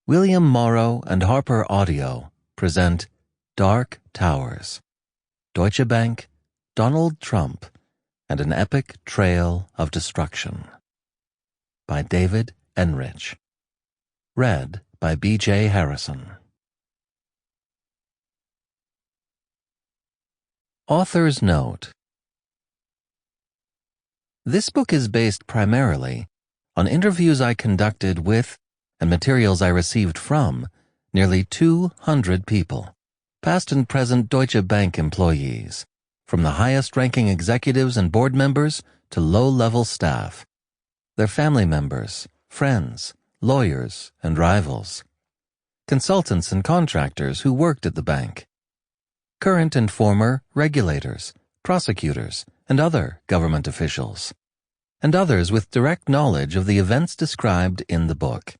William Morrow and HarperAudio present Dark Towers, Deutsche Bank, Donald Trump, and an Epic Trail of Destruction. By David Enrich. Read by B.J. Harrison. Author's Note. This book is based primarily on interviews I conducted with and materials I received from nearly 200 people, past and present Deutsche Bank employees, from the highest-ranking executives and board members to low-level staff, their family members, friends, lawyers, and rivals, consultants and contractors who worked at the bank, current and former regulators, prosecutors, and other government officials, and others with direct knowledge of the events described in the book.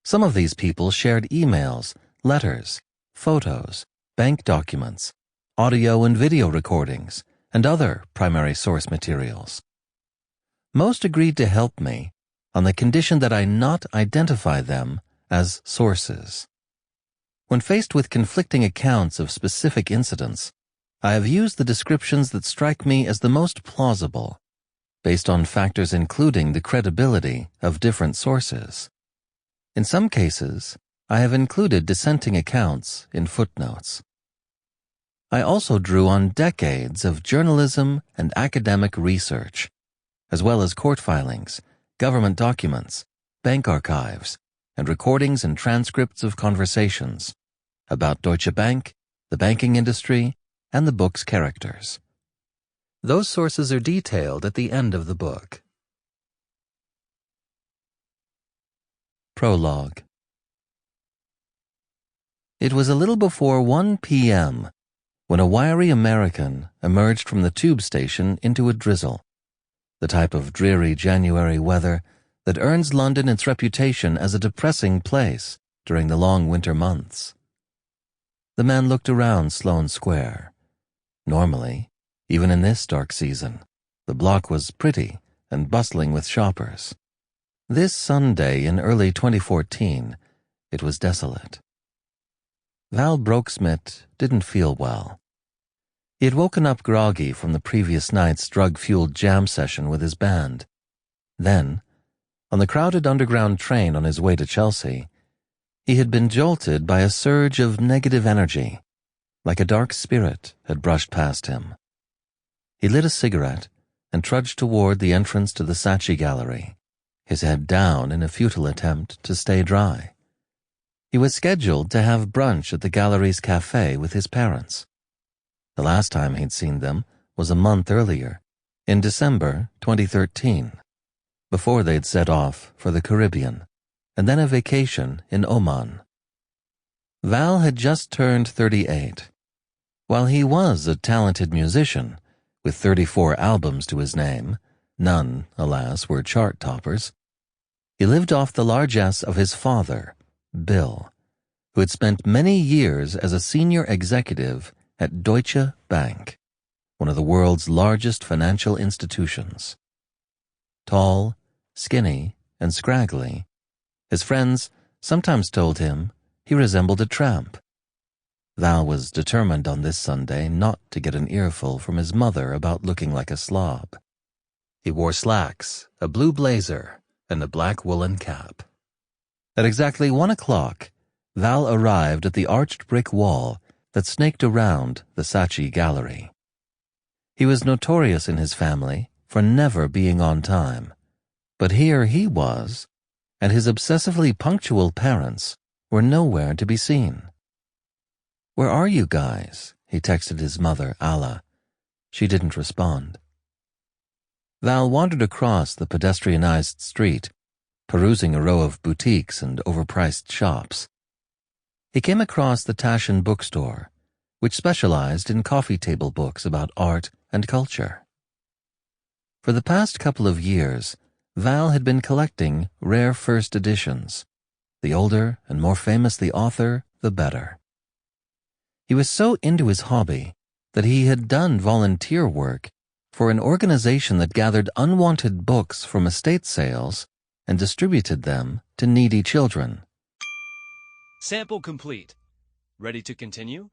Some of these people shared emails, letters, photos, bank documents, audio and video recordings, and other primary source materials. Most agreed to help me on the condition that I not identify them as sources. When faced with conflicting accounts of specific incidents, I have used the descriptions that strike me as the most plausible, based on factors including the credibility of different sources. In some cases, I have included dissenting accounts in footnotes. I also drew on decades of journalism and academic research, as well as court filings, government documents, bank archives, and recordings and transcripts of conversations about Deutsche Bank, the banking industry, and the book's characters. Those sources are detailed at the end of the book. Prologue. It was a little before 1 p.m. when a wiry American emerged from the tube station into a drizzle, the type of dreary January weather that earns London its reputation as a depressing place during the long winter months. The man looked around Sloane Square. Normally, even in this dark season, the block was pretty and bustling with shoppers. This Sunday in early 2014, it was desolate. Val Brokesmith didn't feel well. He had woken up groggy from the previous night's drug-fueled jam session with his band. Then, on the crowded underground train on his way to Chelsea, he had been jolted by a surge of negative energy, like a dark spirit had brushed past him. He lit a cigarette and trudged toward the entrance to the Saatchi Gallery, his head down in a futile attempt to stay dry. He was scheduled to have brunch at the gallery's cafe with his parents. The last time he'd seen them was a month earlier, in December 2013, before they'd set off for the Caribbean, and then a vacation in Oman. Val had just turned 38. While he was a talented musician, with 34 albums to his name, none, alas, were chart toppers, he lived off the largesse of his father, Bill, who had spent many years as a senior executive at Deutsche Bank, one of the world's largest financial institutions. Tall, skinny, and scraggly, his friends sometimes told him he resembled a tramp. Val was determined on this Sunday not to get an earful from his mother about looking like a slob. He wore slacks, a blue blazer, and a black woolen cap. At exactly 1 o'clock, Val arrived at the arched brick wall that snaked around the Saatchi Gallery. He was notorious in his family for never being on time, but here he was, and his obsessively punctual parents were nowhere to be seen. "Where are you guys?" he texted his mother, Alla. She didn't respond. Val wandered across the pedestrianized street, perusing a row of boutiques and overpriced shops. He came across the Taschen bookstore, which specialized in coffee table books about art and culture. For the past couple of years, Val had been collecting rare first editions. The older and more famous the author, the better. He was so into his hobby that he had done volunteer work for an organization that gathered unwanted books from estate sales and distributed them to needy children. Sample complete. Ready to continue?